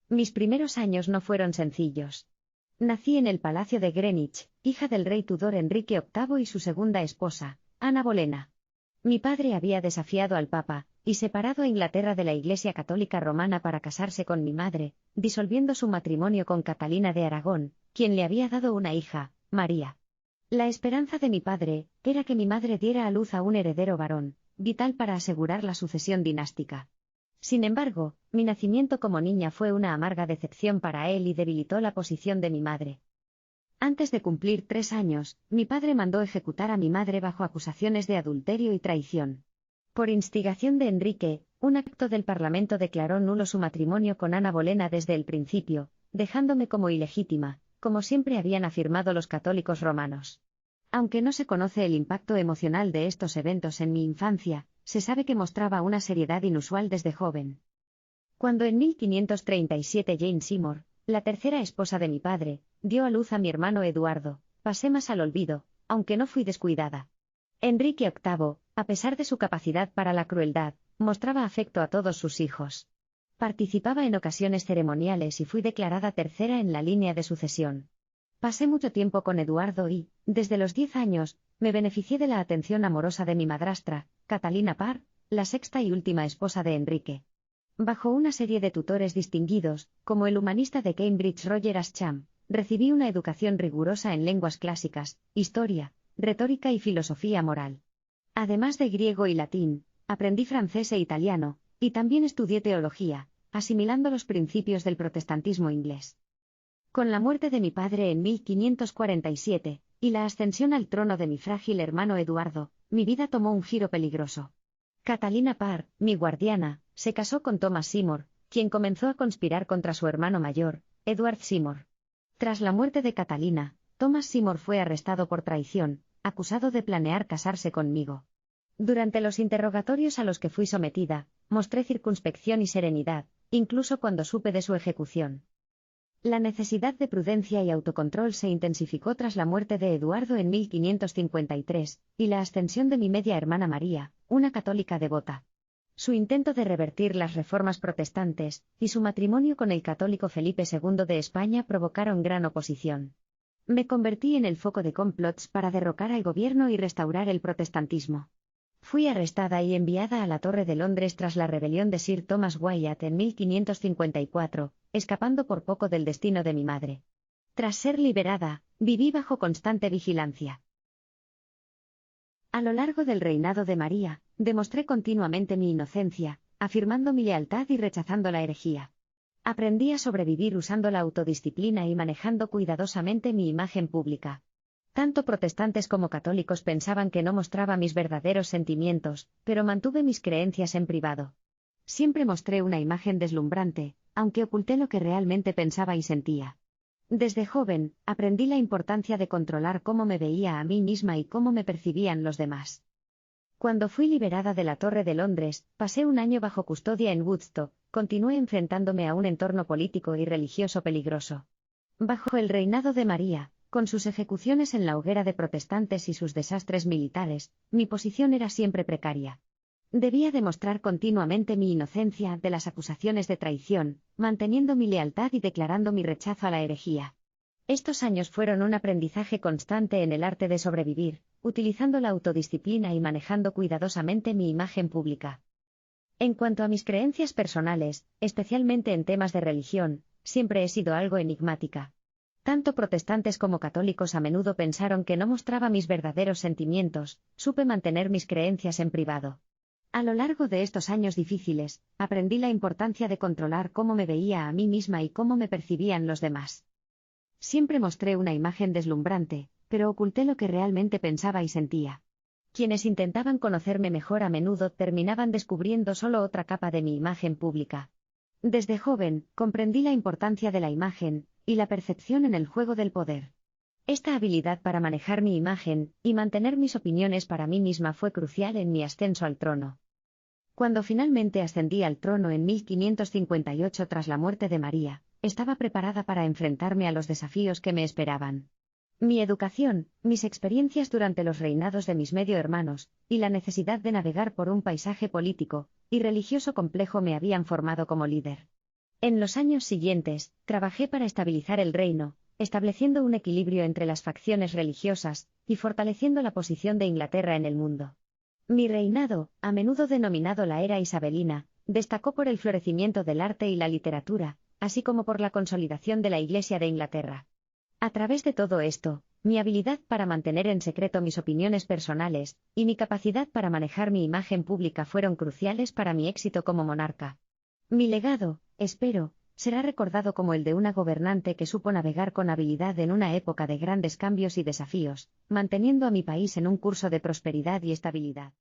Mis primeros años no fueron sencillos. Nací en el Palacio de Greenwich, hija del rey Tudor Enrique VIII y su segunda esposa, Ana Bolena. Mi padre había desafiado al Papa, y separado a Inglaterra de la Iglesia Católica Romana para casarse con mi madre, disolviendo su matrimonio con Catalina de Aragón, quien le había dado una hija, María. La esperanza de mi padre era que mi madre diera a luz a un heredero varón, vital para asegurar la sucesión dinástica. Sin embargo, mi nacimiento como niña fue una amarga decepción para él y debilitó la posición de mi madre. Antes de cumplir 3 años, mi padre mandó ejecutar a mi madre bajo acusaciones de adulterio y traición. Por instigación de Enrique, un acto del Parlamento declaró nulo su matrimonio con Ana Bolena desde el principio, dejándome como ilegítima, como siempre habían afirmado los católicos romanos. Aunque no se conoce el impacto emocional de estos eventos en mi infancia, se sabe que mostraba una seriedad inusual desde joven. Cuando en 1537 Jane Seymour, la tercera esposa de mi padre, dio a luz a mi hermano Eduardo, pasé más al olvido, aunque no fui descuidada. Enrique VIII, a pesar de su capacidad para la crueldad, mostraba afecto a todos sus hijos. Participaba en ocasiones ceremoniales y fui declarada tercera en la línea de sucesión. Pasé mucho tiempo con Eduardo y, desde los 10 años, me beneficié de la atención amorosa de mi madrastra, Catalina Parr, la sexta y última esposa de Enrique. Bajo una serie de tutores distinguidos, como el humanista de Cambridge Roger Ascham, recibí una educación rigurosa en lenguas clásicas, historia, retórica y filosofía moral. Además de griego y latín, aprendí francés e italiano, y también estudié teología, asimilando los principios del protestantismo inglés. Con la muerte de mi padre en 1547, y la ascensión al trono de mi frágil hermano Eduardo, mi vida tomó un giro peligroso. Catalina Parr, mi guardiana, se casó con Thomas Seymour, quien comenzó a conspirar contra su hermano mayor, Edward Seymour. Tras la muerte de Catalina, Thomas Seymour fue arrestado por traición, acusado de planear casarse conmigo. Durante los interrogatorios a los que fui sometida, mostré circunspección y serenidad, incluso cuando supe de su ejecución. La necesidad de prudencia y autocontrol se intensificó tras la muerte de Eduardo en 1553, y la ascensión de mi media hermana María, una católica devota. Su intento de revertir las reformas protestantes, y su matrimonio con el católico Felipe II de España provocaron gran oposición. Me convertí en el foco de complots para derrocar al gobierno y restaurar el protestantismo. Fui arrestada y enviada a la Torre de Londres tras la rebelión de Sir Thomas Wyatt en 1554, escapando por poco del destino de mi madre. Tras ser liberada, viví bajo constante vigilancia. A lo largo del reinado de María, demostré continuamente mi inocencia, afirmando mi lealtad y rechazando la herejía. Aprendí a sobrevivir usando la autodisciplina y manejando cuidadosamente mi imagen pública. Tanto protestantes como católicos pensaban que no mostraba mis verdaderos sentimientos, pero mantuve mis creencias en privado. Siempre mostré una imagen deslumbrante, aunque oculté lo que realmente pensaba y sentía. Desde joven, aprendí la importancia de controlar cómo me veía a mí misma y cómo me percibían los demás. Cuando fui liberada de la Torre de Londres, pasé un año bajo custodia en Woodstock, continué enfrentándome a un entorno político y religioso peligroso. Bajo el reinado de María, con sus ejecuciones en la hoguera de protestantes y sus desastres militares, mi posición era siempre precaria. Debía demostrar continuamente mi inocencia ante las acusaciones de traición, manteniendo mi lealtad y declarando mi rechazo a la herejía. Estos años fueron un aprendizaje constante en el arte de sobrevivir, utilizando la autodisciplina y manejando cuidadosamente mi imagen pública. En cuanto a mis creencias personales, especialmente en temas de religión, siempre he sido algo enigmática. Tanto protestantes como católicos a menudo pensaron que no mostraba mis verdaderos sentimientos, supe mantener mis creencias en privado. A lo largo de estos años difíciles, aprendí la importancia de controlar cómo me veía a mí misma y cómo me percibían los demás. Siempre mostré una imagen deslumbrante, pero oculté lo que realmente pensaba y sentía. Quienes intentaban conocerme mejor a menudo terminaban descubriendo solo otra capa de mi imagen pública. Desde joven, comprendí la importancia de la imagen y la percepción en el juego del poder. Esta habilidad para manejar mi imagen y mantener mis opiniones para mí misma fue crucial en mi ascenso al trono. Cuando finalmente ascendí al trono en 1558 tras la muerte de María, estaba preparada para enfrentarme a los desafíos que me esperaban. Mi educación, mis experiencias durante los reinados de mis medio hermanos, y la necesidad de navegar por un paisaje político y religioso complejo me habían formado como líder. En los años siguientes, trabajé para estabilizar el reino, estableciendo un equilibrio entre las facciones religiosas, y fortaleciendo la posición de Inglaterra en el mundo. Mi reinado, a menudo denominado la era isabelina, destacó por el florecimiento del arte y la literatura, así como por la consolidación de la Iglesia de Inglaterra. A través de todo esto, mi habilidad para mantener en secreto mis opiniones personales, y mi capacidad para manejar mi imagen pública fueron cruciales para mi éxito como monarca. Mi legado, espero, será recordado como el de una gobernante que supo navegar con habilidad en una época de grandes cambios y desafíos, manteniendo a mi país en un curso de prosperidad y estabilidad.